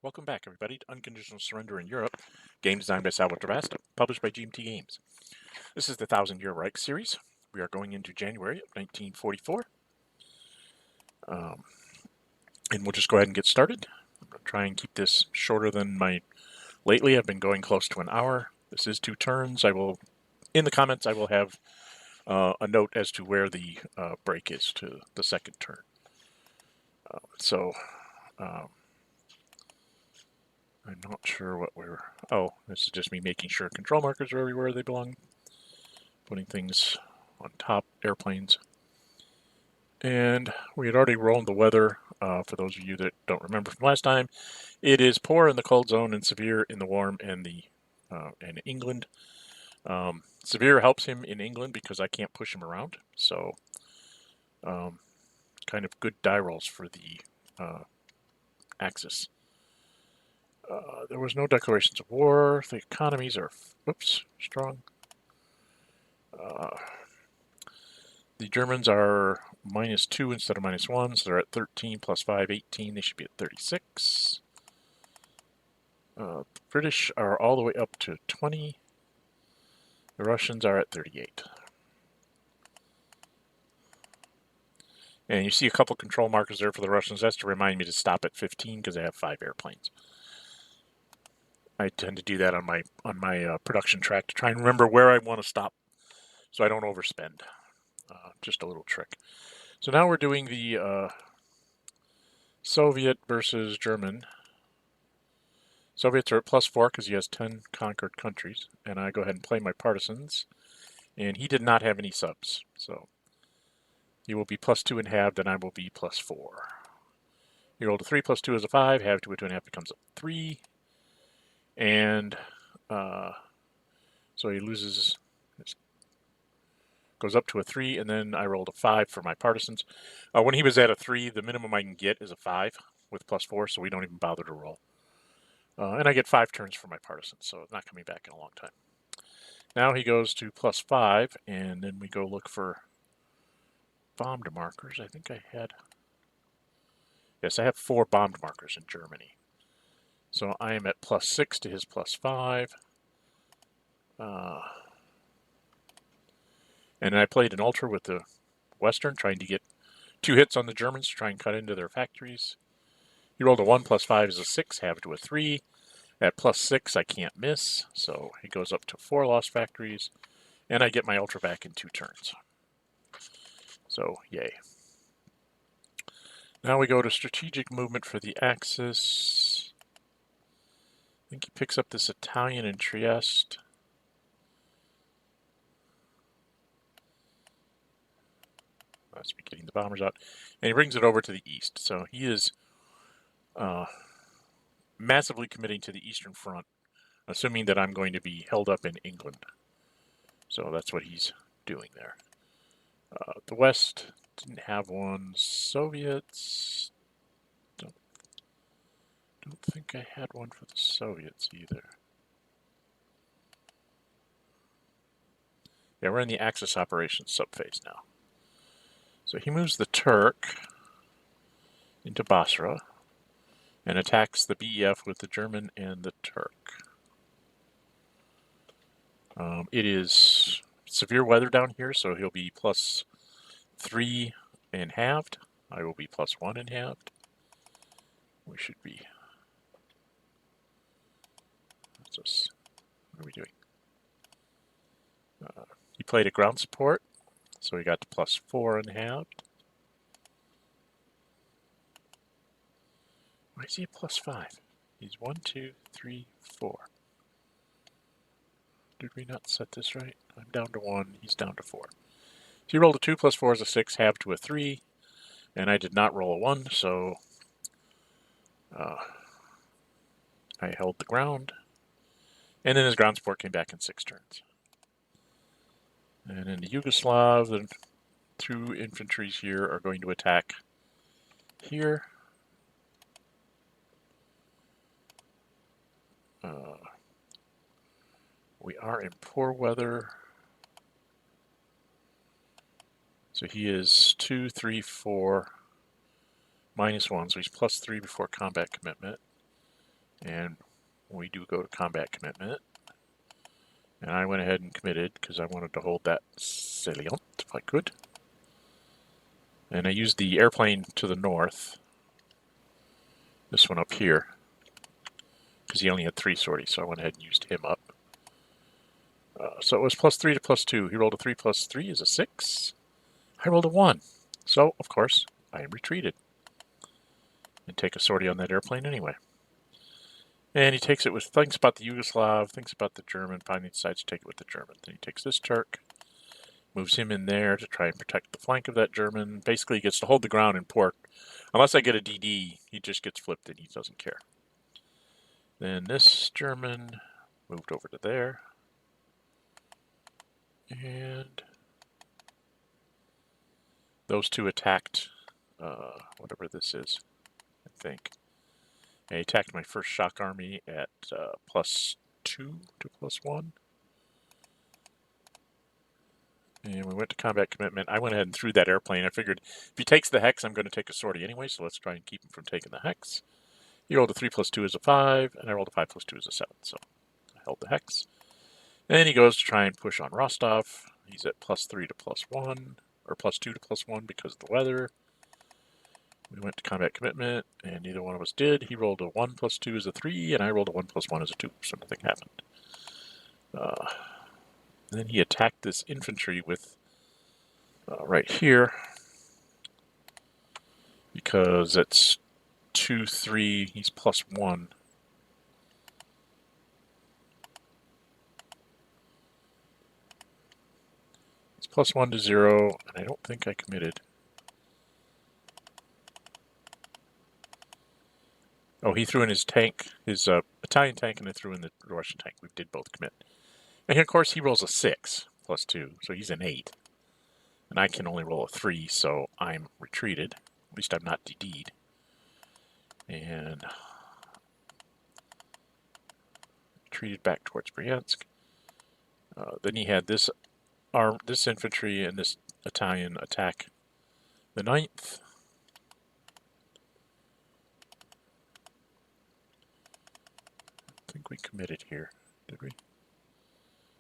Welcome back, everybody, to Unconditional Surrender in Europe, game designed by Salvatore Vasta, published by GMT Games. This is the Thousand Year Reich series. We are going into January of 1944. And we'll just go ahead and get started. I'm going to try and keep this shorter than lately. I've been going close to an hour. This is 2 turns. In the comments, I will have a note as to where the break is to the second turn. I'm not sure what this is just me making sure control markers are everywhere they belong. Putting things on top, airplanes. And we had already rolled the weather. For those of you that don't remember from last time, it is poor in the cold zone and severe in the warm and in England. Severe helps him in England because I can't push him around. So kind of good die rolls for the Axis. There was no declarations of war. The economies are, strong. The Germans are -2 instead of -1, so they're at 13 plus 5, 18. They should be at 36. The British are all the way up to 20. The Russians are at 38. And you see a couple control markers there for the Russians. That's to remind me to stop at 15 because they have 5 airplanes. I tend to do that on my production track to try and remember where I want to stop so I don't overspend. Just a little trick. So now we're doing the Soviet versus German. Soviets are at +4 because he has 10 conquered countries. And I go ahead and play my partisans. And he did not have any subs. So he will be +2 and halved, and I will be +4. He rolled a 3 + 2 is a 5. Halved to a 2.5 becomes a 3. And so he loses, goes up to a 3, and then I rolled a 5 for my partisans. When he was at a 3, the minimum I can get is a 5 with +4, so we don't even bother to roll. And I get 5 turns for my partisans, so it's not coming back in a long time. Now he goes to +5, and then we go look for bombed markers. I think I had... Yes, I have 4 bombed markers in Germany. So I am at +6 to his +5. And I played an ultra with the Western, trying to get 2 hits on the Germans to try and cut into their factories. He rolled a 1 + 5 is a 6, halved to a 3. At +6, I can't miss, so he goes up to 4 lost factories, and I get my ultra back in 2 turns. So, yay. Now we go to strategic movement for the Axis. I think he picks up this Italian in Trieste. That's me getting the bombers out. And he brings it over to the east. So he is massively committing to the Eastern Front, assuming that I'm going to be held up in England. So that's what he's doing there. The West didn't have one. Soviets... Don't think I had one for the Soviets either. Yeah, we're in the Axis operations subphase now. So he moves the Turk into Basra and attacks the BEF with the German and the Turk. It is severe weather down here, so he'll be +3 and halved. I will be +1 and halved. We should be... What are we doing? He played a ground support, so he got to +4 and halved. Why is he at +5? He's 1, 2, 3, 4. Did we not set this right? I'm down to 1, he's down to 4. So he rolled a 2 + 4 is a 6, halved to a 3, and I did not roll a 1, so I held the ground. And then his ground support came back in 6 turns. And in the Yugoslav, the 2 infantries here are going to attack here. We are in poor weather. So he is 2, 3, 4, -1, so he's +3 before combat commitment. And we do go to combat commitment. And I went ahead and committed because I wanted to hold that salient if I could. And I used the airplane to the north, this one up here, because he only had 3 sorties, so I went ahead and used him up. So it was +3 to +2. He rolled a 3 + 3 is a 6. I rolled a 1. So, of course, I retreated and take a sortie on that airplane anyway. And he takes it with, thinks about the Yugoslav, thinks about the German, finally decides to take it with the German. Then he takes this Turk, moves him in there to try and protect the flank of that German. Basically, he gets to hold the ground in port. Unless I get a DD, he just gets flipped and he doesn't care. Then this German moved over to there. And those two attacked whatever this is, I think. And he attacked my first shock army at +2 to +1. And we went to combat commitment. I went ahead and threw that airplane. I figured if he takes the hex, I'm going to take a sortie anyway, so let's try and keep him from taking the hex. He rolled a 3 + 2 as a 5, and I rolled a 5 + 2 as a 7, so I held the hex. Then he goes to try and push on Rostov. He's at +3 to +1, or +2 to +1 because of the weather. We went to combat commitment, and neither one of us did. He rolled a 1 + 2 as a 3, and I rolled a 1 + 1 as a 2, so nothing happened. Then he attacked this infantry with right here, because it's 2, 3, he's +1. It's +1 to 0, and I don't think I committed. Oh, he threw in his tank, his Italian tank, and I threw in the Russian tank. We did both commit. And of course, he rolls a 6 + 2, so he's an 8. And I can only roll a 3, so I'm retreated. At least I'm not DD'd. And retreated back towards Bryansk. Then he had this infantry and this Italian attack the 9th. I think we committed here, did we?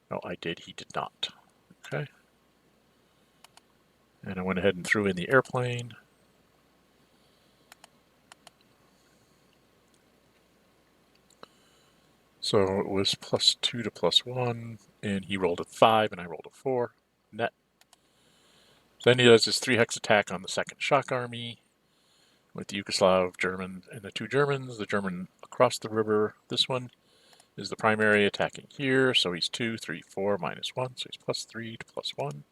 No, I did. He did not. Okay. And I went ahead and threw in the airplane. So it was +2 to +1, and he rolled a 5, and I rolled a 4 net. Then he does his 3 hex attack on the second shock army with the Yugoslav German and the 2 Germans. The German across the river. This one is the primary attacking here, so he's 2, 3, 4, -1, so he's +3 to +1.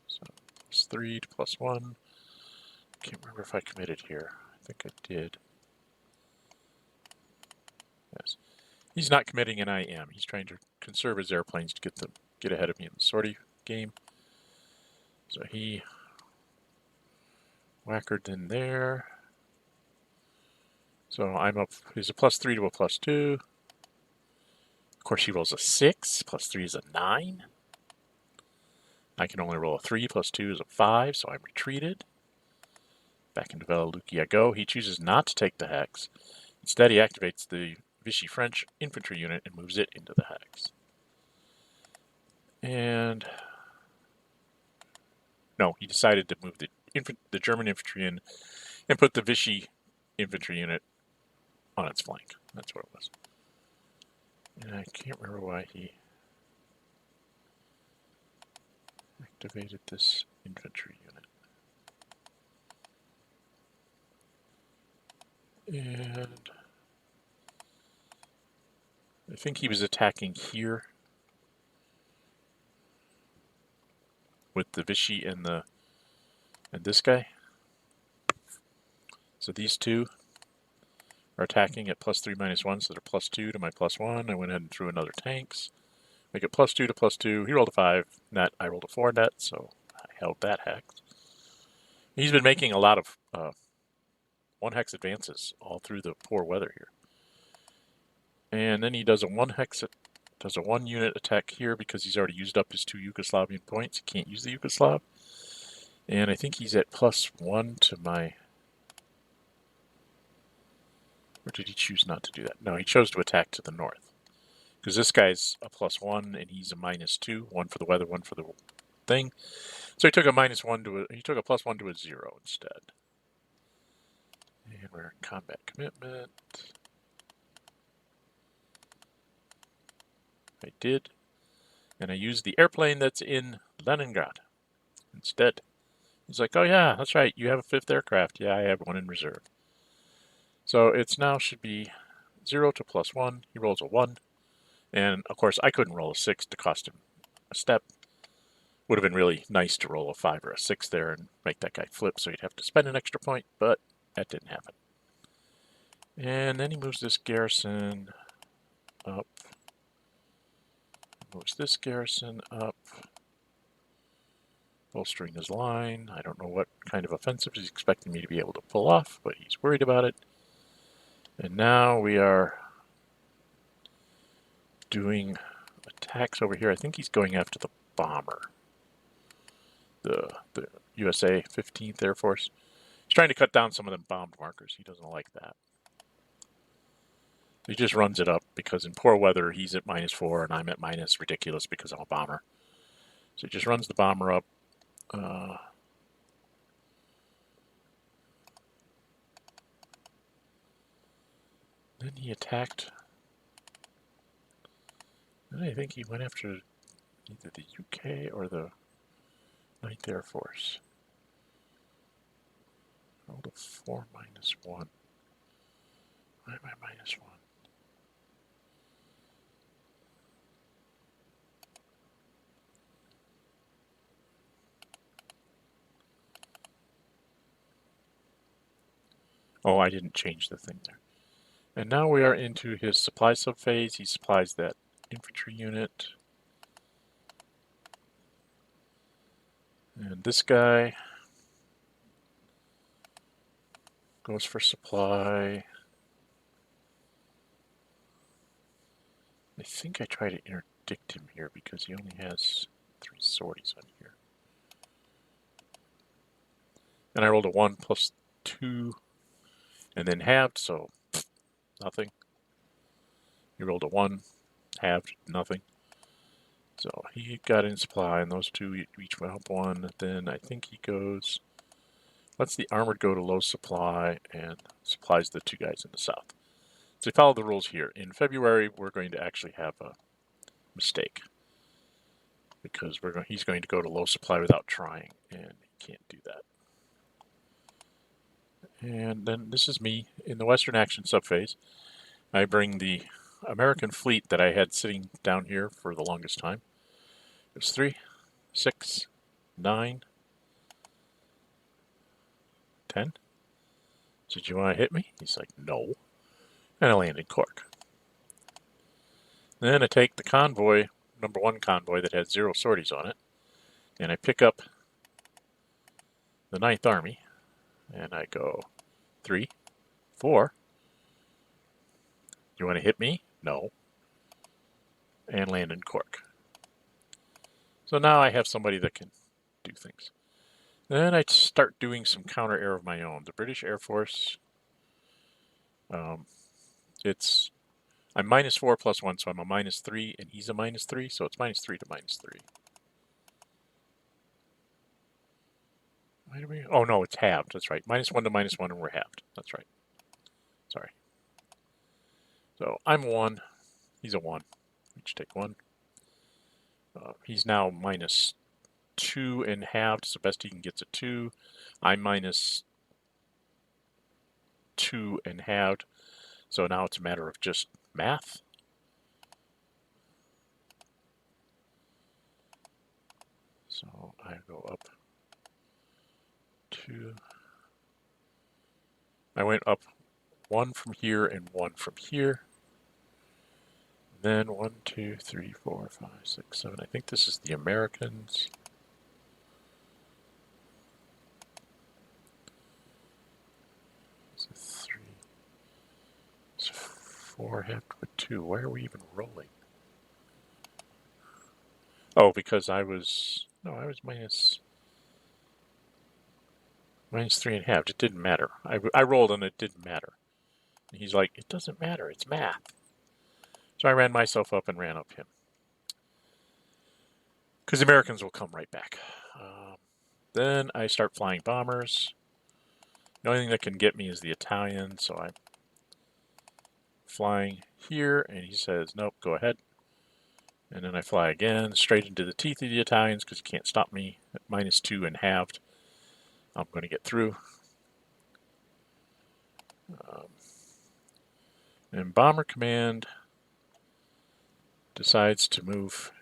So +3 to +1. Can't remember if I committed here. I think I did. Yes. He's not committing, and I am. He's trying to conserve his airplanes to get ahead of me in the sortie game. So he whackered in there. So I'm up. He's a +3 to a +2. Of course, he rolls a 6. +3 is a 9. I can only roll a 3. +2 is a 5, so I'm retreated. Back into Velaluki I go. He chooses not to take the hex. Instead, he activates the Vichy French infantry unit and moves it into the hex. And no, he decided to move the German infantry in and put the Vichy infantry unit on its flank. That's what it was. And I can't remember why he activated this infantry unit. And I think he was attacking here with the Vichy and this guy. So these two are attacking at +3 -1, so they're +2 to my +1. I went ahead and threw another tanks. Make it +2 to +2. He rolled a 5 net. I rolled a 4 net, so I held that hex. He's been making a lot of 1 hex advances all through the poor weather here. And then he does a 1 unit attack here because he's already used up his 2 Yugoslavian points. He can't use the Yugoslav. And I think he's at +1 to my... Or did he choose not to do that? No, he chose to attack to the north. Because this guy's a +1 and he's a -2. One for the weather, one for the thing. So he took a -1 to he took a +1 to a 0 instead. And we're in combat commitment. I did. And I used the airplane that's in Leningrad instead. He's like, oh yeah, that's right. You have a 5th aircraft. Yeah, I have one in reserve. So it's now should be 0 to +1. He rolls a 1. And of course, I couldn't roll a 6 to cost him a step. Would have been really nice to roll a 5 or a 6 there and make that guy flip, so he'd have to spend an extra point, but that didn't happen. And then he moves this garrison up. Moves this garrison up. Bolstering his line. I don't know what kind of offensive he's expecting me to be able to pull off, but he's worried about it. And now we are doing attacks over here. I think he's going after the bomber. The USA 15th Air Force. He's trying to cut down some of them bombed markers. He doesn't like that. He just runs it up because in poor weather he's at -4 and I'm at minus ridiculous because I'm a bomber. So he just runs the bomber up. Then he attacked. Then I think he went after either the UK or the 9th Air Force. Rolled a 4 -1. Why am I -1? Oh, I didn't change the thing there. And now we are into his supply subphase. He supplies that infantry unit. And this guy goes for supply. I think I try to interdict him here because he only has 3 sorties on here. And I rolled a 1 +2 and then halved, so nothing. He rolled a 1, halved, nothing. So he got in supply, and those two each went up 1. Then I think he goes, lets the armored go to low supply and supplies the 2 guys in the south. So follow the rules here. In February, we're going to actually have a mistake because he's going to go to low supply without trying, and he can't do that. And then this is me in the Western Action subphase. I bring the American fleet that I had sitting down here for the longest time. There's 3, 6, 9, 10. Did you want to hit me? He's like, no. And I land in Cork. Then I take the convoy, number 1 convoy that has 0 sorties on it, and I pick up the 9th Army, and I go 3, 4. You want to hit me? No. And land in Cork. So now I have somebody that can do things. Then I start doing some counter air of my own. The British Air Force, I'm -4 +1, so I'm a -3, and he's a -3, so it's -3 to -3. Why do we? Oh no, it's halved. That's right. -1 to -1, and we're halved. That's right. Sorry. So I'm a 1. He's a 1. Each take 1. He's now -2 and halved, so best he can get's a 2. I'm -2 and halved, so now it's a matter of just math. So I go up 2. I went up 1 from here and 1 from here. Then 1, 2, 3, 4, 5, 6, 7. I think this is the Americans. It's a 3. It's a 4 halved with 2. Why are we even rolling? Oh, because I was minus. Minus 3.5. It didn't matter. I rolled and it didn't matter. And he's like, it doesn't matter. It's math. So I ran myself up and ran up him. Because the Americans will come right back. Then I start flying bombers. The only thing that can get me is the Italian, so I'm flying here, and he says, nope, go ahead. And then I fly again, straight into the teeth of the Italians, because he can't stop me at -2 and halved. I'm going to get through. And Bomber Command decides to move.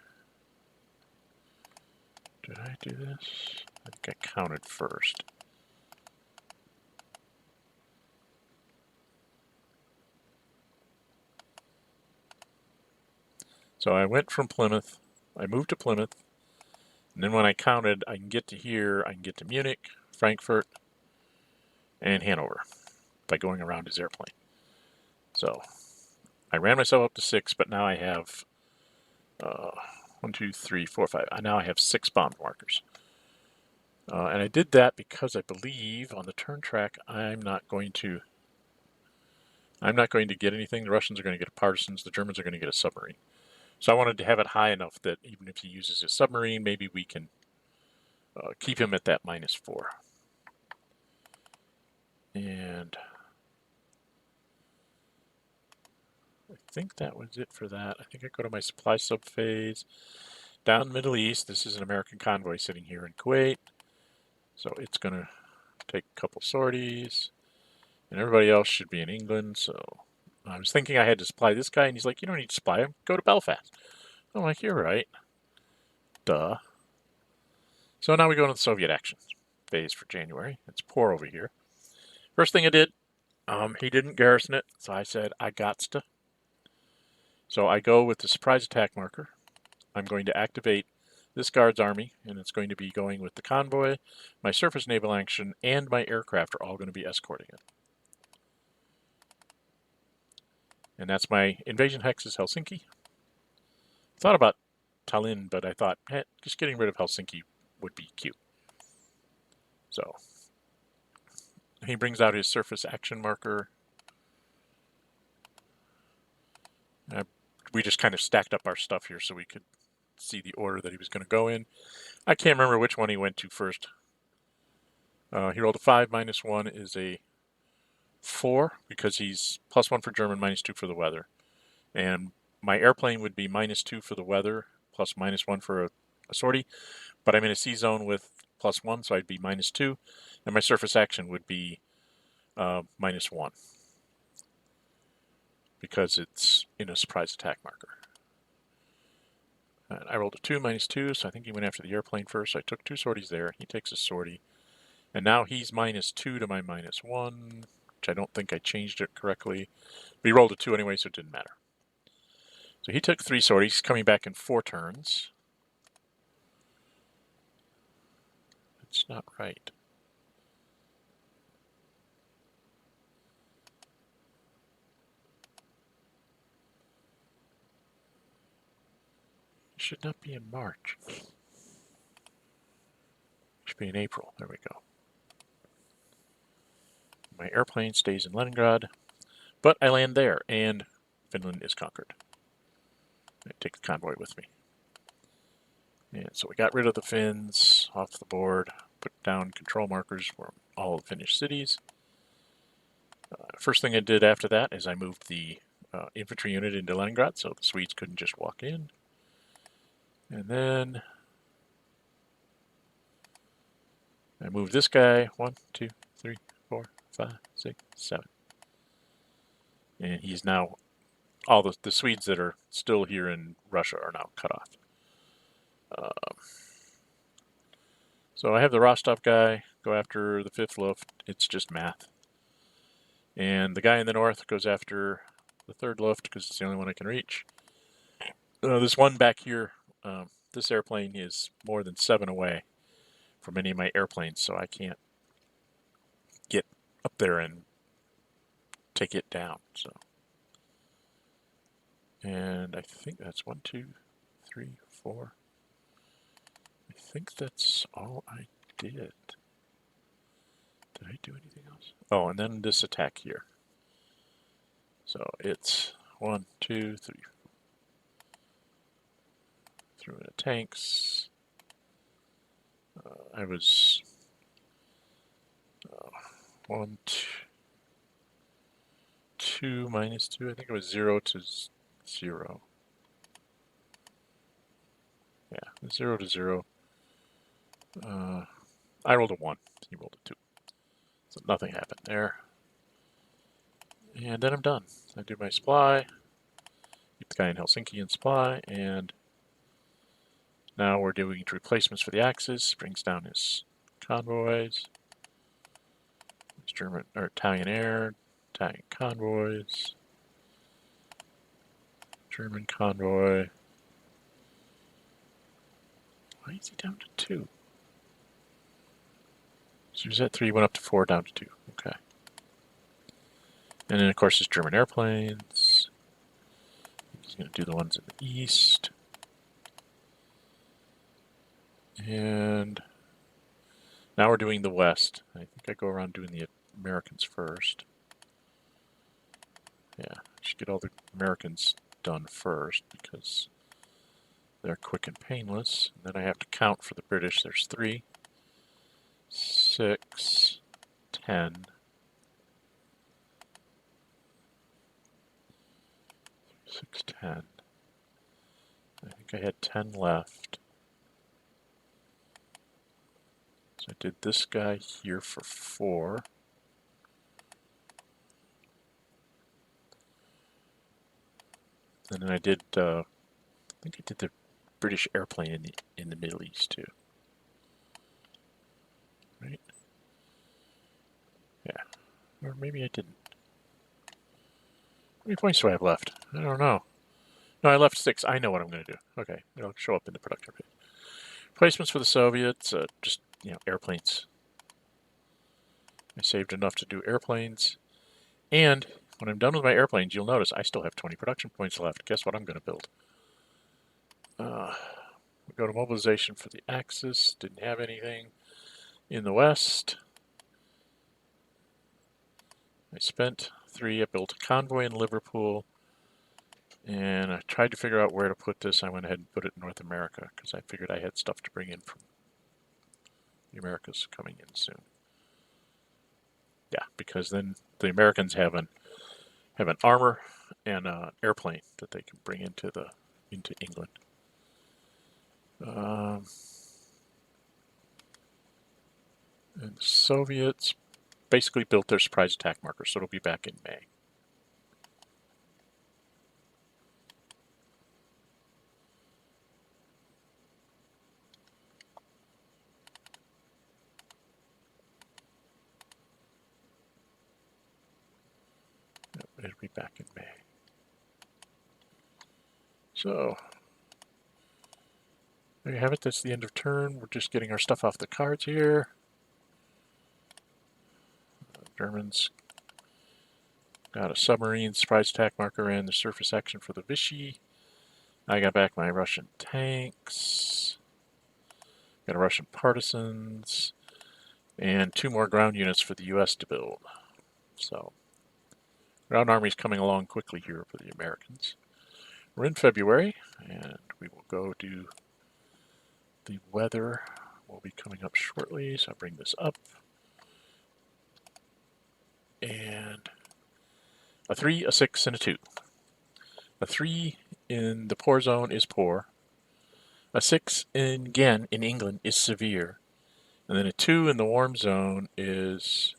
Did I do this? I think I counted first. So I went from Plymouth, I moved to Plymouth, and then when I counted, I can get to here, I can get to Munich, Frankfurt, and Hanover by going around his airplane. So I ran myself up to 6, but now I have 1, 2, 3, 4, 5. Now I have 6 bomb markers. And I did that because I believe on the turn track I'm not going to get anything. The Russians are going to get a partisans. The Germans are going to get a submarine. So I wanted to have it high enough that even if he uses his submarine, maybe we can keep him at that -4. And I think that was it for that. I think I go to my supply subphase. Down in the Middle East, this is an American convoy sitting here in Kuwait. So it's going to take a couple sorties. And everybody else should be in England. So I was thinking I had to supply this guy, and he's like, you don't need to supply him. Go to Belfast. I'm like, you're right. Duh. So now we go into the Soviet actions phase for January. It's poor over here. First thing I did, he didn't garrison it, so I said, I gots to. So I go with the surprise attack marker. I'm going to activate this guard's army, and it's going to be going with the convoy. My surface naval action and my aircraft are all going to be escorting it. And that's my invasion hex is Helsinki. Thought about Tallinn, but I thought, just getting rid of Helsinki would be cute. So he brings out his surface action marker. We just kind of stacked up our stuff here so we could see the order that he was going to go in. I can't remember which one he went to first. He rolled a 5, -1 is a 4 because he's +1 for German, -2 for the weather. And my airplane would be -2 for the weather, plus -1 for a sortie. But I'm in a C zone with +1, so I'd be -2. And my surface action would be -1 because it's in a surprise attack marker. And I rolled a 2, -2, so I think he went after the airplane first. So I took 2 sorties there. He takes a sortie. And now he's -2 to my -1, which I don't think I changed it correctly. But he rolled a 2 anyway, so it didn't matter. So he took 3 sorties, coming back in 4 turns. That's not right. It should not be in March. It should be in April. There we go. My airplane stays in Leningrad, but I land there, and Finland is conquered. I take the convoy with me. And so we got rid of the Finns off the board, put down control markers for all the Finnish cities. First thing I did after that is I moved the infantry unit into Leningrad so the Swedes couldn't just walk in. And then I moved this guy 1, 2, 3, 4, 5, 6, 7. And he's now, all the Swedes that are still here in Russia are now cut off. So I have the Rostov guy go after the 5th Luft. It's just math. And the guy in the north goes after the 3rd Luft because it's the only one I can reach. This one back here, this airplane is more than 7 away from any of my airplanes, so I can't get up there and take it down. So, and I think that's 1, 2, 3, 4. I think that's all I did. Did I do anything else? Oh, and then this attack here. So it's 1, 2, 3. Threw in the tanks. I was 1, 2 minus 2. I think it was 0 to 0. Yeah, 0 to 0. I rolled a 1. He rolled a 2. So nothing happened there. And then I'm done. I do my supply. Keep the guy in Helsinki in supply. And now we're doing replacements for the Axis. Brings down his convoys. His German or Italian air. Italian convoys. German convoy. Why is he down to 2? So he was at 3, went up to 4, down to 2. Okay. And then, of course, his German airplanes. He's going to do the ones in the east. And now we're doing the west. I think I go around doing the Americans first. Yeah, I should get all the Americans done first because they're quick and painless. And then I have to count for the British. There's 3, 6, 10. 6, 10. I think I had 10 left. So I did this guy here for 4. And then I did, I think I did the British airplane in the Middle East too. Right? Yeah. Or maybe I didn't. How many points do I have left? I don't know. No, I left 6. I know what I'm going to do. Okay, it'll show up in the production page. Replacements for the Soviets, just, airplanes. I saved enough to do airplanes. And when I'm done with my airplanes, you'll notice I still have 20 production points left. Guess what I'm going to build? We go to mobilization for the Axis. Didn't have anything. In the West, I spent 3. I built a convoy in Liverpool. And I tried to figure out where to put this. I went ahead and put it in North America because I figured I had stuff to bring in from the Americas coming in soon. Yeah, because then the Americans have an armor and an airplane that they can bring into England. And the Soviets basically built their surprise attack marker, so it'll be back in May. It'll be back in May. So there you have it. That's the end of turn. We're just getting our stuff off the cards here. Germans got a submarine surprise attack marker and the surface action for the Vichy. I got back my Russian tanks. Got a Russian partisans. And 2 more ground units for the U.S. to build. So, ground army's coming along quickly here for the Americans. We're in February, and we will go do the weather. Will be coming up shortly, so I'll bring this up. And a 3, a 6, and a 2. A 3 in the poor zone is poor. A 6, again, in England, is severe. And then a 2 in the warm zone is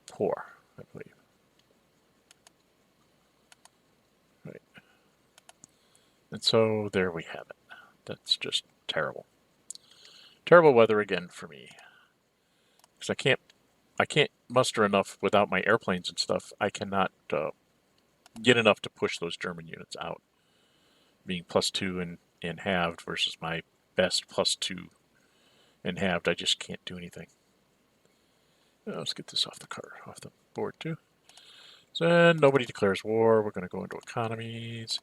poor, I believe. Right. And so there we have it. That's just terrible. Terrible weather again for me. Because I can't muster enough without my airplanes and stuff. I cannot get enough to push those German units out. Being +2 and halved versus my best +2 and halved, I just can't do anything. Let's get this off the board too. So then nobody declares war. We're going to go into economies.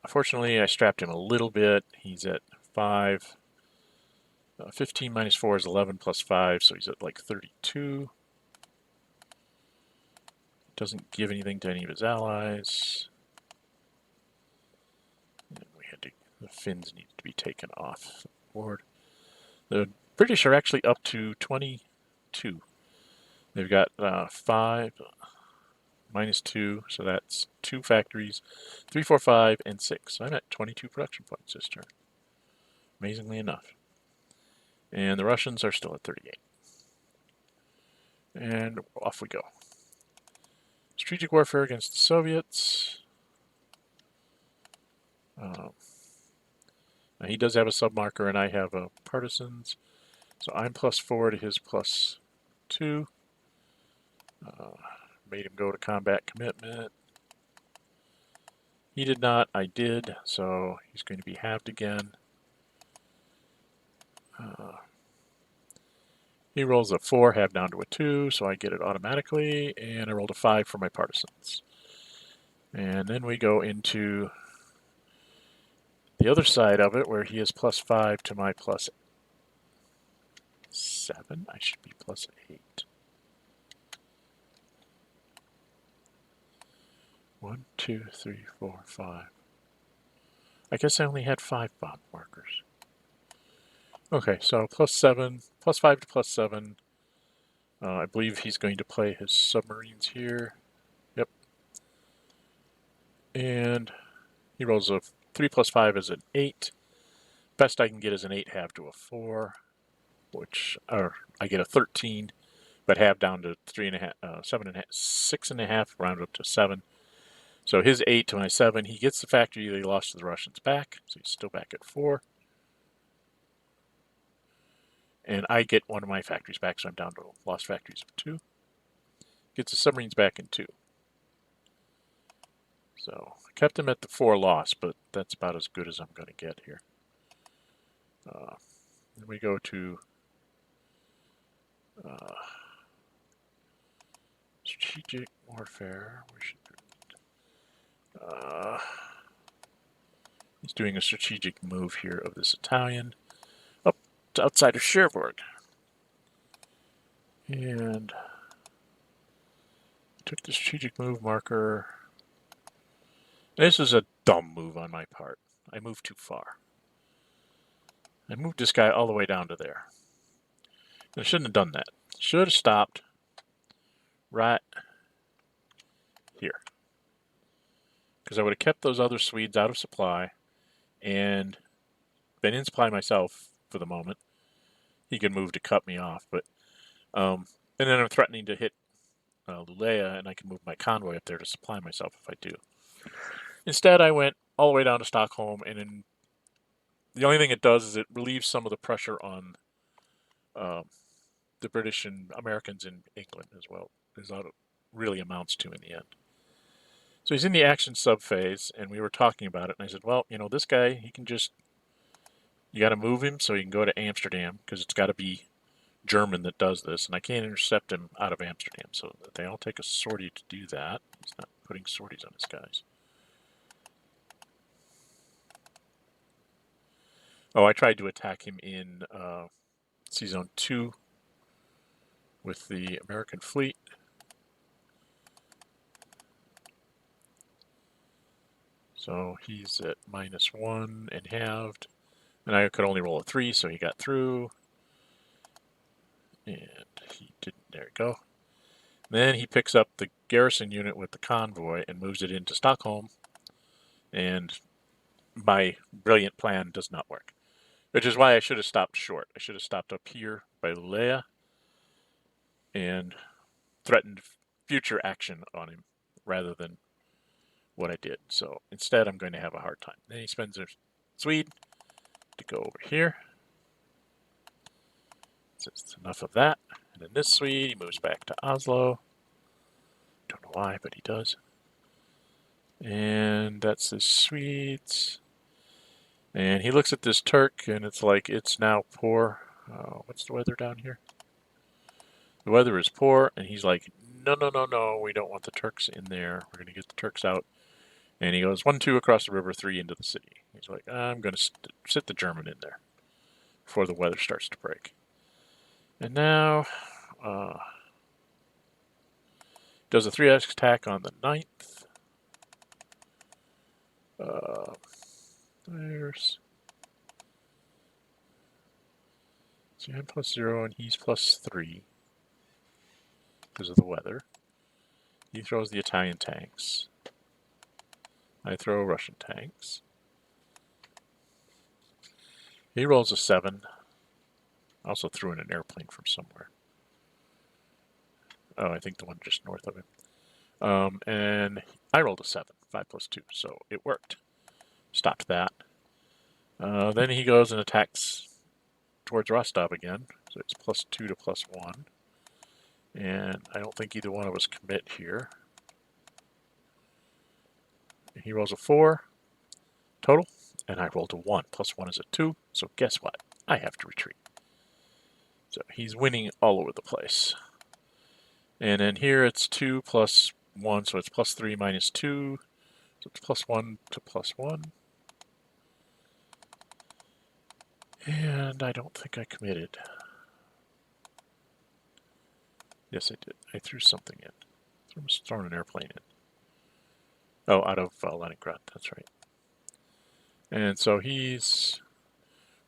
Fortunately, I strapped him a little bit. He's at 5. 15 minus 4 is 11 plus 5, so he's at like 32. Doesn't give anything to any of his allies. And the Finns need to be taken off the board. The British are actually up to 22. They've got 5 minus 2, so that's 2 factories, 3, 4, 5, and 6. So I'm at 22 production points this turn, amazingly enough. And the Russians are still at 38. And off we go. Strategic warfare against the Soviets. Now he does have a submarker, and I have a partisans. So I'm +4 to his +2. Made him go to combat commitment. He did not. I did. So he's going to be halved again. He rolls a 4, halved down to a 2, so I get it automatically. And I rolled a 5 for my partisans. And then we go into the other side of it, where he is +5 to my +7. I should be +8. 1, 2, 3, 4, 5. I guess I only had 5 bomb markers. Okay, so +7, +5 to +7. I believe he's going to play his submarines here. Yep. And he rolls a 3 + 5 is an 8. Best I can get is an 8 halved to a 4, which I get a 13, but halved down to 3.5, 7.5, 6.5, round up to 7. So his 8 to my 7, he gets the factory that he lost to the Russians back, so he's still back at 4. And I get one of my factories back, so I'm down to lost factories of 2. Gets the submarines back in 2. So I kept him at the 4 loss, but that's about as good as I'm going to get here. Then we go to strategic warfare. He's doing a strategic move here of this Italian up to outside of Cherbourg. And took the strategic move marker. This is a dumb move on my part. I moved too far. I moved this guy all the way down to there. I shouldn't have done that. Should have stopped right here. Because I would have kept those other Swedes out of supply and been in supply myself for the moment. He could move to cut me off, but and then I'm threatening to hit Lulea, and I can move my convoy up there to supply myself if I do. Instead, I went all the way down to Stockholm, and the only thing it does is it relieves some of the pressure on the British and Americans in England as well. Is what it really amounts to in the end. So he's in the action subphase, and we were talking about it, and I said, well, this guy, he can just, you got to move him so he can go to Amsterdam, because it's got to be German that does this, and I can't intercept him out of Amsterdam, so they all take a sortie to do that. He's not putting sorties on his guys. Oh, I tried to attack him in Sea Zone 2 with the American fleet. So he's at -1 and halved. And I could only roll a 3, so he got through. And he didn't. There we go. Then he picks up the garrison unit with the convoy and moves it into Stockholm. And my brilliant plan does not work. Which is why I should have stopped short. I should have stopped up here by Lulea and threatened future action on him rather than what I did. So instead, I'm going to have a hard time. Then he spends a Swede to go over here. So it's enough of that. And then this Swede, he moves back to Oslo. Don't know why, but he does. And that's the Swedes. And he looks at this Turk, and it's like, it's now poor. What's the weather down here? The weather is poor, and he's like, no, no, no, no, we don't want the Turks in there. We're going to get the Turks out. And he goes 1, 2 across the river, 3 into the city. He's like, I'm going to sit the German in there. before the weather starts to break. And now does a 3x attack on the 9th. There's Jan +0 and he's +3 because of the weather. He throws the Italian tanks. I throw Russian tanks. He rolls a 7. Also threw in an airplane from somewhere. Oh, I think the one just north of him. And I rolled a 7, 5 + 2, so it worked. Stopped that. Then he goes and attacks towards Rostov again, so it's +2 to +1. And I don't think either one of us commit here. He rolls a 4 total, and I rolled a 1. +1 is a 2, so guess what? I have to retreat. So he's winning all over the place. And then here it's 2 + 1, so it's +3 - 2. So it's +1 to +1. And I don't think I committed. Yes, I did. I threw something in. I was throwing an airplane in. Oh, out of Leningrad. That's right. And so he's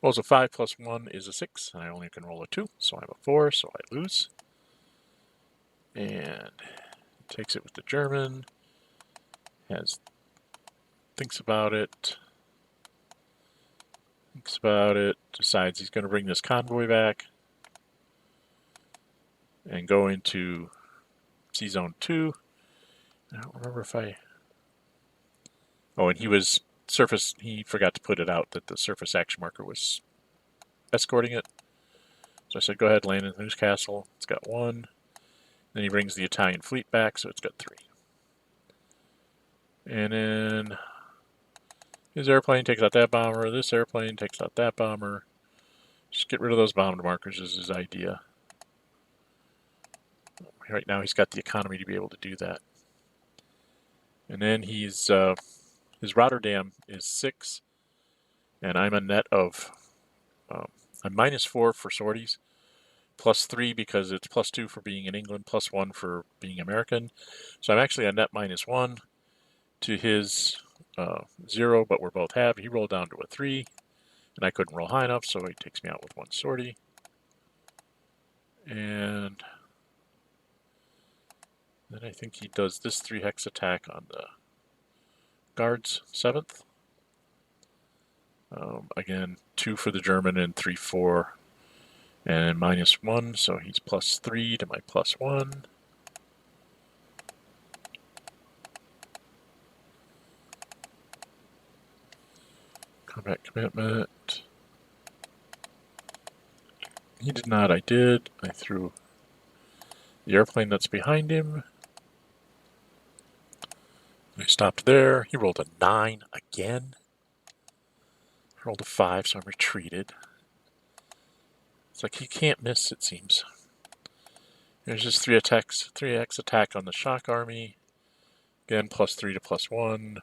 rolls a 5 + 1 is a 6, and I only can roll a 2, so I'm a 4, so I lose. And takes it with the German. Thinks about it. Decides he's going to bring this convoy back and go into Sea Zone 2. I don't remember if I... Oh, and he forgot to put it out that the surface action marker was escorting it. So I said, go ahead, land in Newcastle. It's got 1. Then he brings the Italian fleet back, so it's got 3. And then his airplane takes out that bomber. This airplane takes out that bomber. Just get rid of those bombed markers is his idea. Right now he's got the economy to be able to do that. And then his Rotterdam is 6. And I'm a net of... I'm -4 for sorties. +3 because it's +2 for being in England, +1 for being American. So I'm actually a net -1 to his 0, but we're both half. He rolled down to a 3, and I couldn't roll high enough, so he takes me out with 1 sortie. And then I think he does this 3-hex attack on the Guards 7th. Again, 2 for the German and 3, 4. And -1, so he's +3 to my +1. Combat commitment. He did not, I did. I threw the airplane that's behind him. I stopped there. He rolled a 9 again. I rolled a 5, so I'm retreated. It's like he can't miss, it seems. There's just 3x attack on the shock army. Again, +3 to +1.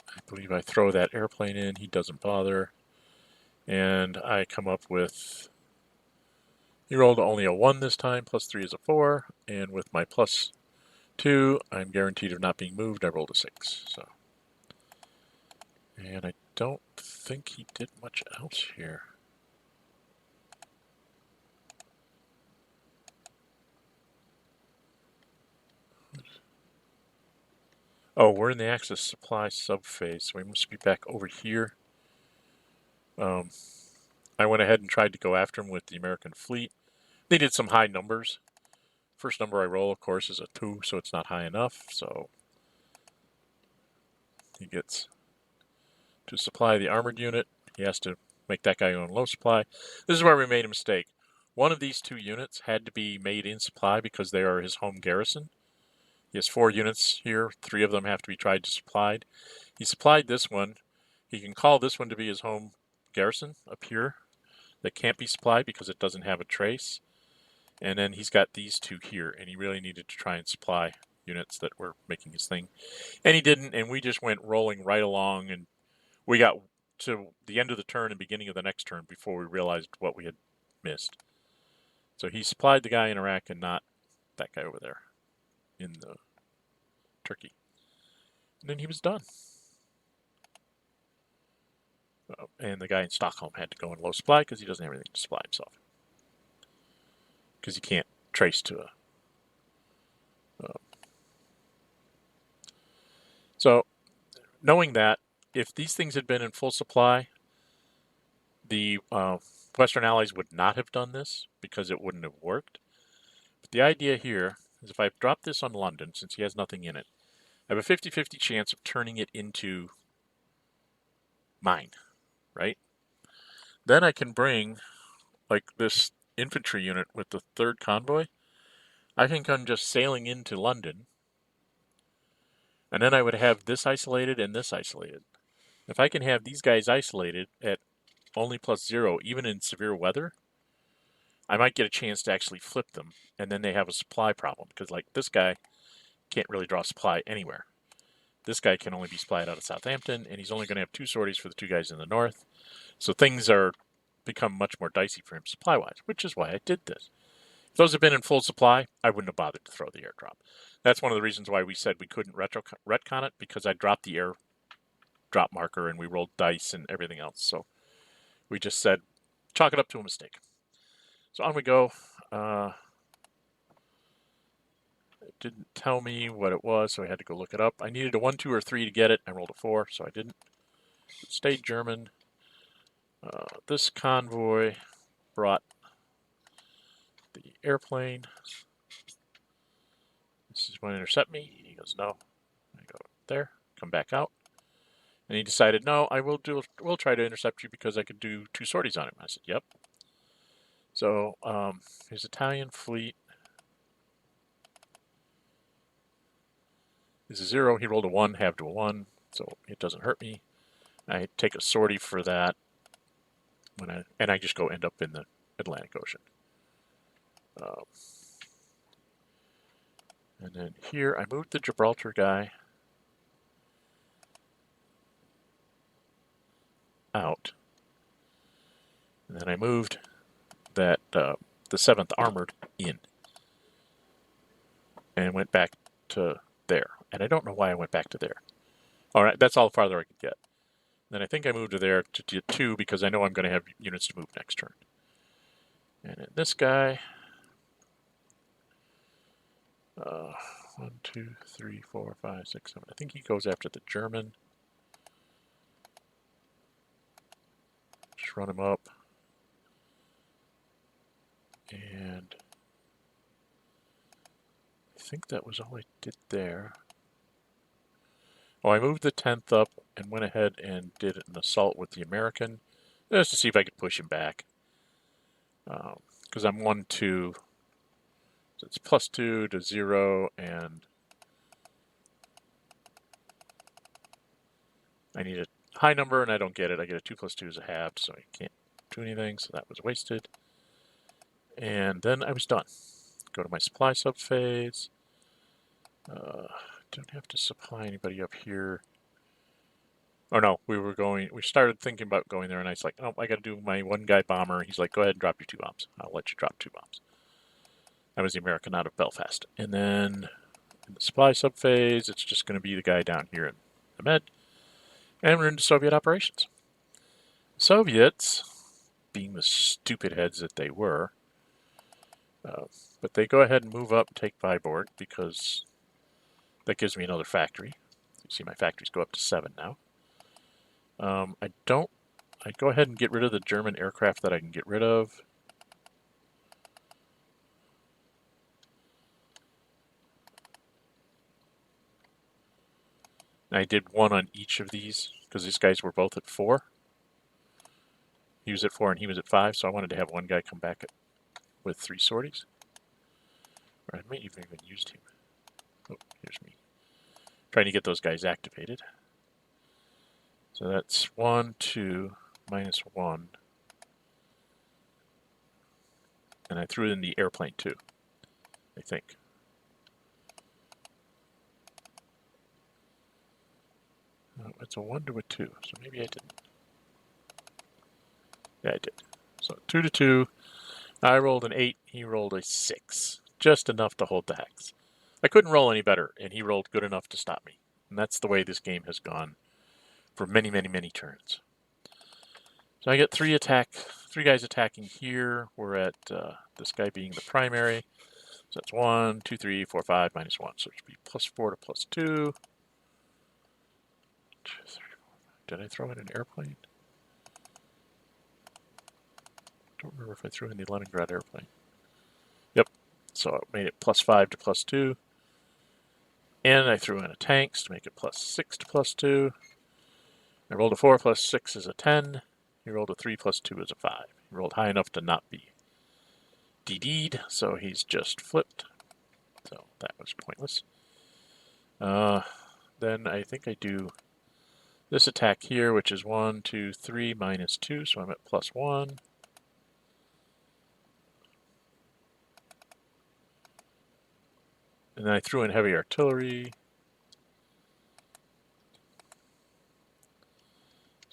I believe I throw that airplane in. He doesn't bother. And I come up with... He rolled only a 1 this time. +3 is a 4. And with my +2, I'm guaranteed of not being moved. I rolled a 6. So, and I don't think he did much else here. Oh, we're in the Axis supply subphase, so we must be back over here. I went ahead and tried to go after him with the American fleet. They did some high numbers. First number I roll, of course, is a 2, so it's not high enough. So he gets to supply the armored unit. He has to make that guy go on low supply. This is where we made a mistake. One of these 2 units had to be made in supply because they are his home garrison. He has 4 units here. 3 of them have to be tried to supplied. He supplied this one. He can call this one to be his home garrison up here that can't be supplied because it doesn't have a trace. And then he's got these 2 here, and he really needed to try and supply units that were making his thing. And he didn't, and we just went rolling right along, and we got to the end of the turn and beginning of the next turn before we realized what we had missed. So he supplied the guy in Iraq and not that guy over there in the Turkey. And then he was done. And the guy in Stockholm had to go in low supply because he doesn't have anything to supply himself. Because he can't trace to a... So, knowing that, if these things had been in full supply, the Western Allies would not have done this because it wouldn't have worked. But the idea here is if I drop this on London, since he has nothing in it, I have a 50-50 chance of turning it into mine, right? Then I can bring, like, this infantry unit with the 3rd convoy. I can come just sailing into London, and then I would have this isolated and this isolated. If I can have these guys isolated at only +0, even in severe weather, I might get a chance to actually flip them, and then they have a supply problem, because like this guy can't really draw supply anywhere. This guy can only be supplied out of Southampton, and he's only going to have 2 sorties for the 2 guys in the north. So things are become much more dicey for him supply-wise, which is why I did this. If those had been in full supply, I wouldn't have bothered to throw the airdrop. That's one of the reasons why we said we couldn't retcon it, because I dropped the airdrop marker and we rolled dice and everything else. So we just said, chalk it up to a mistake. So on we go. It didn't tell me what it was, so I had to go look it up. I needed a 1, 2, or 3 to get it. I rolled a 4, so I didn't. It stayed German. This convoy brought the airplane. This is going to intercept me. He goes, no. I go there, come back out. And he decided, no, we'll try to intercept you because I could do 2 sorties on him. I said, yep. So his Italian fleet is a 0. He rolled a 1, halved to a 1, so it doesn't hurt me. I take a sortie for that, and I just go end up in the Atlantic Ocean. And then here, I moved the Gibraltar guy out. And then I moved that the 7th Armored in. And went back to there. And I don't know why I went back to there. All right, that's all farther I could get. Then I think I moved to there to 2 because I know I'm going to have units to move next turn. And then this guy... 1, 2, 3, 4, 5, 6, 7. I think he goes after the German. Just run him up. And I think that was all I did there. Oh, I moved the 10th up and went ahead and did an assault with the American just to see if I could push him back. Because I'm 1, 2. So it's +2 to 0, and I need a high number, and I don't get it. I get a 2 + 2 is a half, so I can't do anything, so that was wasted. And then I was done. Go to my supply subphase. Don't have to supply anybody up here. Oh no, we started thinking about going there, and I was like, oh, I got to do my 1 guy bomber. He's like, go ahead and drop your 2 bombs. I'll let you drop 2 bombs. That was the American out of Belfast. And then in the supply subphase, it's just going to be the guy down here in the Med. And we're into Soviet operations. Soviets, being the stupid heads that they were, but they go ahead and move up and take Vyborg because that gives me another factory. You see my factories go up to 7 now. I go ahead and get rid of the German aircraft that I can get rid of. I did 1 on each of these because these guys were both at 4. He was at 4 and he was at 5, so I wanted to have 1 guy come back with 3 sorties. Or I might even used him. Oh, here's me. Trying to get those guys activated. So that's 1, 2, -1. And I threw in the airplane too, I think. Oh, it's a 1 to a 2, so maybe I didn't. Yeah, I did. So 2 to 2. I rolled an 8. He rolled a 6. Just enough to hold the hex. I couldn't roll any better, and he rolled good enough to stop me. And that's the way this game has gone for many, many, many turns. So I get 3 guys attacking here. We're at this guy being the primary. So that's 1, 2, 3, 4, 5, -1. So it should be +4 to +2. 2, 3, 4, 5. Did I throw in an airplane? I don't remember if I threw in the Leningrad airplane. Yep. So it made it +5 to +2. And I threw in a tanks to make it +6 to +2. I rolled a 4 +6 is a 10. He rolled a 3 +2 is a 5. He rolled high enough to not be DD'd, so he's just flipped. So that was pointless. Then I think I do this attack here, which is 1, 2, 3, -2, so I'm at +1. And then I threw in heavy artillery.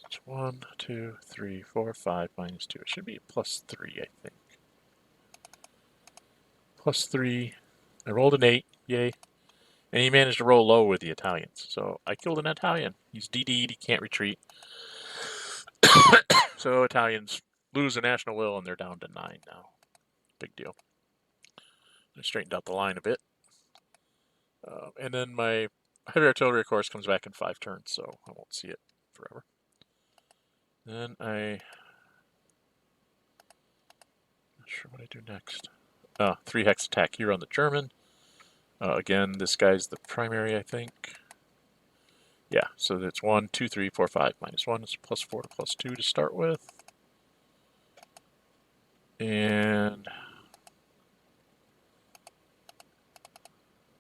It's 1, 2, 3, 4, 5, -2. It should be +3, I think. +3. I rolled an 8, yay. And he managed to roll low with the Italians. So I killed an Italian. He's DD'd, he can't retreat. So Italians lose a national will, and they're down to 9 now. Big deal. I straightened out the line a bit. And then my heavy artillery, of course, comes back in 5 turns, so I won't see it forever. Then not sure what I do next. 3 hex attack here on the German. Again, this guy's the primary, I think. Yeah, so it's 1, 2, 3, 4, 5, -1. It's +4 to +2 to start with. And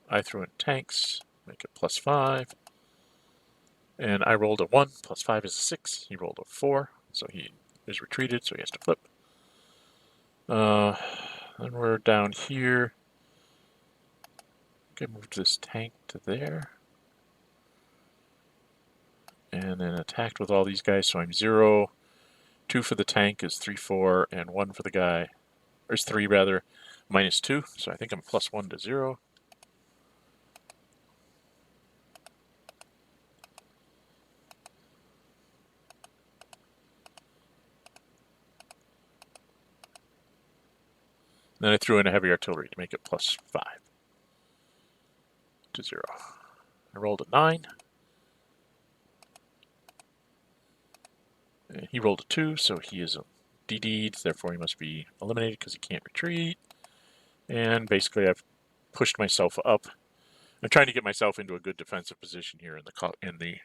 I threw in tanks, make it +5. And I rolled a 1, +5 is a 6. He rolled a 4, so he is retreated, so he has to flip. Then we're down here. Okay, move this tank to there. And then attacked with all these guys, so I'm 0. 2 for the tank is 3, 4, and 1 for the guy. There's 3 rather, -2, so I think I'm +1 to 0. Then I threw in a heavy artillery to make it +5 to 0. I rolled a 9. And he rolled a 2, so he is DD'd, therefore he must be eliminated because he can't retreat. And basically I've pushed myself up. I'm trying to get myself into a good defensive position here in the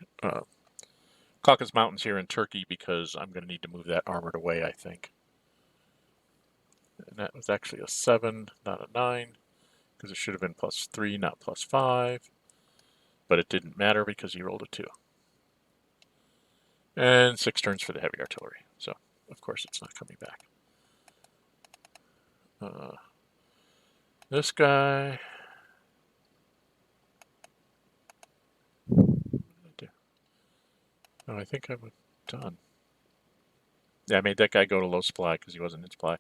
Caucasus Mountains here in Turkey, because I'm going to need to move that armored away, I think. And that was actually a 7, not a 9, because it should have been +3, not +5. But it didn't matter because he rolled a 2. And 6 turns for the heavy artillery. So, of course, it's not coming back. This guy... What did I do? Oh, I think I'm done. Yeah, I made that guy go to low supply because he wasn't in supply.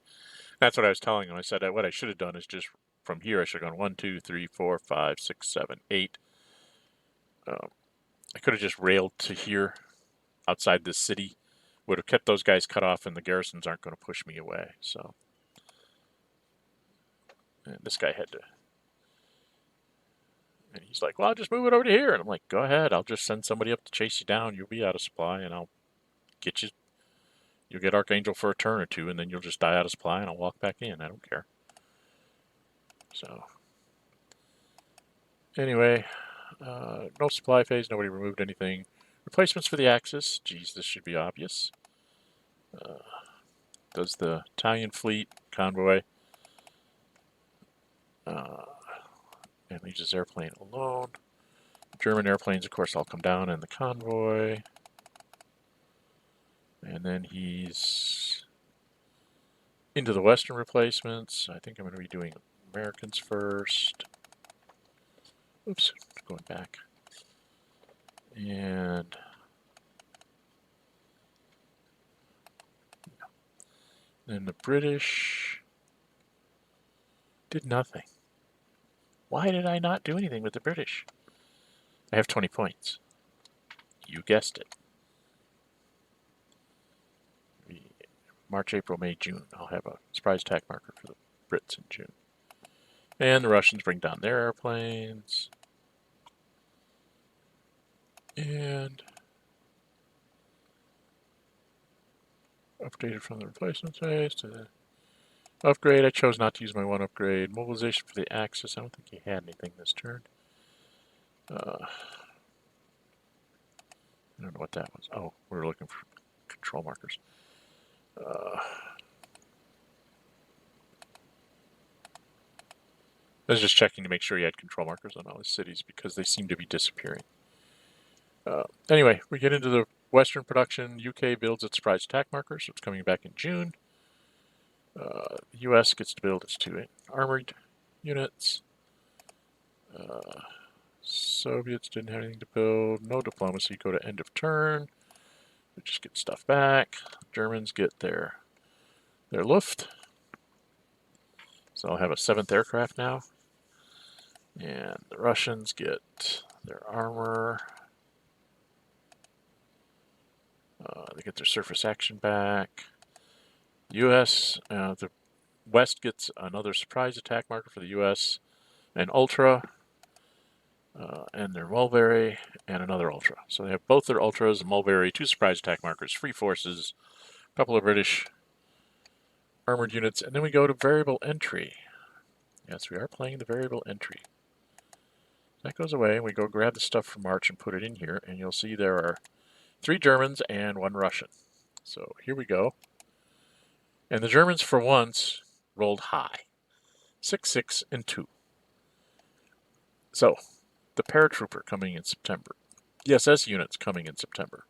That's what I was telling him. I said what I should have done is just from here, I should have gone 1, 2, 3, 4, 5, 6, 7, 8. I could have just railed to here outside this city. Would have kept those guys cut off, and the garrisons aren't going to push me away. So, and this guy had to. And he's like, well, I'll just move it over to here. And I'm like, go ahead. I'll just send somebody up to chase you down. You'll be out of supply, and I'll get you. You'll get Archangel for a turn or 2, and then you'll just die out of supply, and I'll walk back in. I don't care. So, anyway, no supply phase. Nobody removed anything. Replacements for the Axis. Geez, this should be obvious. Does the Italian fleet convoy. And leaves his airplane alone. German airplanes, of course, all come down in the convoy. And then he's into the Western replacements. I think I'm going to be doing Americans first. Oops, going back. And And the British did nothing. Why did I not do anything with the British? I have 20 points. You guessed it. March, April, May, June. I'll have a surprise attack marker for the Brits in June. And the Russians bring down their airplanes. And updated from the replacement phase to the upgrade. I chose not to use my one upgrade. Mobilization for the Axis. I don't think he had anything this turn. I don't know what that was. Oh, we were looking for control markers. I was just checking to make sure he had control markers on all his cities because they seem to be disappearing. Anyway, we get into the Western production. UK builds its surprise attack marker, so it's coming back in June. The US gets to build its 2 armored units. Soviets didn't have anything to build. No diplomacy. Go to end of turn. We just get stuff back. Germans get their Luft. So I'll have a 7th aircraft now. And the Russians get their armor. They get their surface action back. U.S., the West gets another surprise attack marker for the U.S. An Ultra, and their Mulberry, and another Ultra. So they have both their Ultras, a Mulberry, 2 surprise attack markers, free forces, a couple of British armored units, and then we go to variable entry. Yes, we are playing the variable entry. That goes away, and we go grab the stuff from March and put it in here, and you'll see there are 3 Germans and 1 Russian. So here we go. And the Germans, for once, rolled high. 6, 6, and 2. So, the paratrooper coming in September. The SS units coming in September.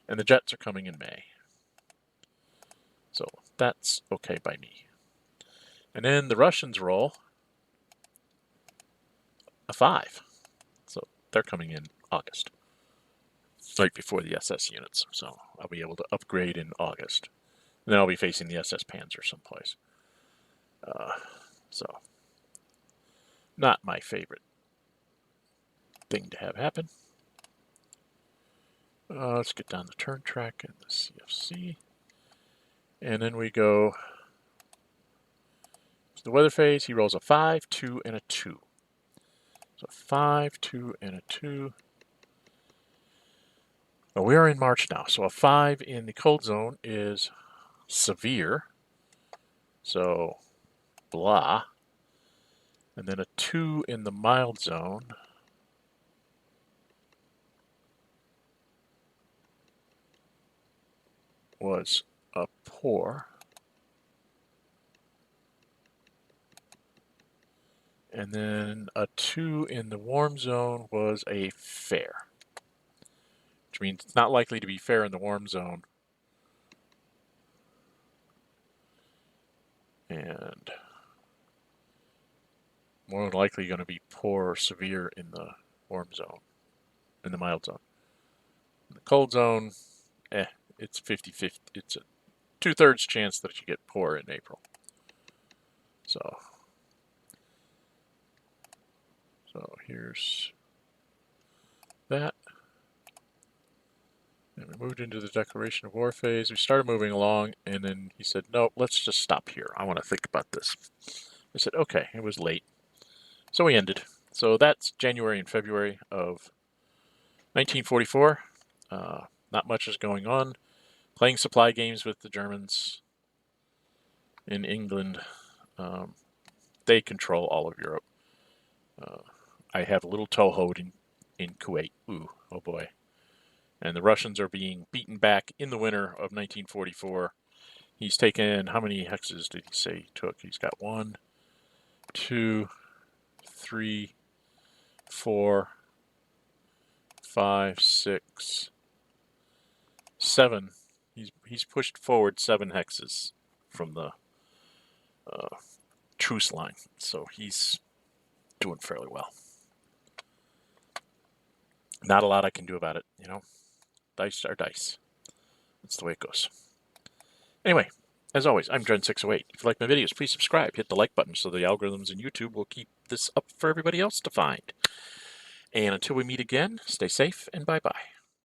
And the jets are coming in May. So, that's okay by me. And then the Russians roll a 5. So, they're coming in August. Right before the SS units. So, I'll be able to upgrade in August. And then I'll be facing the SS Panzer someplace. So, not my favorite thing to have happen. Let's get down the turn track and the CFC. And then we go to the weather phase. He rolls a 5, 2, and a 2. So 5, 2, and a 2. Well, we are in March now. So a 5 in the cold zone is severe. So blah. And then a 2 in the mild zone was a poor. And then a 2 in the warm zone was a fair. Which means it's not likely to be fair in the warm zone. And more than likely going to be poor or severe in the warm zone, in the mild zone. In the cold zone, it's 50-50. It's a 2/3 chance that you get poor in April. So here's that. And we moved into the declaration of war phase. We started moving along, and then he said, no, let's just stop here. I want to think about this. I said, okay, it was late. So we ended. So that's January and February of 1944. Not much is going on. Playing supply games with the Germans in England. They control all of Europe. I have a little toehold in Kuwait. Ooh, oh boy. And the Russians are being beaten back in the winter of 1944. He's taken, how many hexes did he say he took? He's got 1, 2, 3, 4, 5, 6, 7. He's pushed forward 7 hexes from the truce line. So he's doing fairly well. Not a lot I can do about it, you know. Dice are dice. That's the way it goes. Anyway, As always, I'm Gen608. If you like my videos, please subscribe. Hit the like button so the algorithms in YouTube will keep this up for everybody else to find. And until we meet again, stay safe and bye-bye.